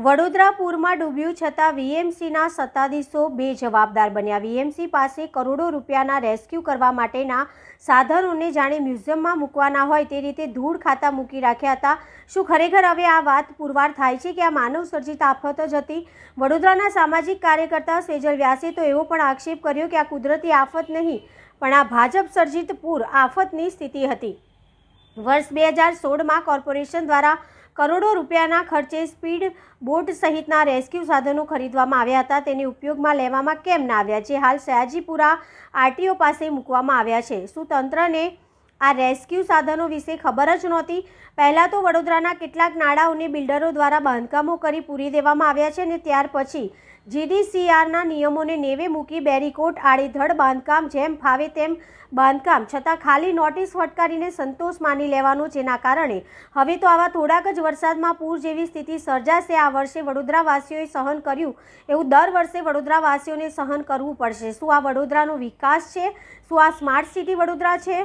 વડોદરા પૂરમાં ડૂબ્યું છતાં વીએમસીના સત્તાધીશો બેજવાબદાર બન્યા। વીએમસી પાસે કરોડો રૂપિયાના રેસ્ક્યુ કરવા માટેના સાધનોને જાણે મ્યુઝિયમમાં મૂકવાના હોય તે રીતે ધૂળ ખાતા મૂકી રાખ્યા હતા। શું ખરેખર હવે આ વાત પુરવાર થાય છે કે આ માનવ સર્જિત આફત જ હતી? વડોદરાના સામાજિક કાર્યકર્તા સેજલ વ્યાસે તો એવો પણ આક્ષેપ કર્યો કે આ કુદરતી આફત નહીં પણ આ ભાજપ સર્જિત પૂર આફતની સ્થિતિ હતી। વર્ષ 2016માં કોર્પોરેશન દ્વારા કરોડો રૂપિયાના ખર્ચે સ્પીડ બોટ સહિતના રેસ્ક્યુ સાધનો ખરીદવામાં આવ્યા હતા। તેને ઉપયોગમાં લેવામાં કેમ ના આવ્યા, જે હાલ સયાજીપુરા આરટીઓ પાસે મૂકવામાં આવ્યા છે? શું તંત્રને આ રેસ્ક્યુ સાધનો વિશે ખબર જ નહોતી? પહેલાં તો વડોદરાના કેટલાક નાળાઓને બિલ્ડરો દ્વારા બાંધકામો કરી પૂરી દેવામાં આવ્યા છે અને ત્યાર પછી જીડીસીઆરના નિયમોને નેવે મૂકી બેરીકોટ આડેધડ બાંધકામ, જેમ ફાવે તેમ બાંધકામ, છતાં ખાલી નોટિસ ફટકારીને સંતોષ માની લેવાનો, જેના કારણે હવે તો આવા થોડાક જ વરસાદમાં પૂર જેવી સ્થિતિ સર્જાશે। આ વર્ષે વડોદરાવાસીઓએ સહન કર્યું એવું દર વર્ષે વડોદરાવાસીઓને સહન કરવું પડશે। શું આ વડોદરાનો વિકાસ છે? શું આ સ્માર્ટ સિટી વડોદરા છે?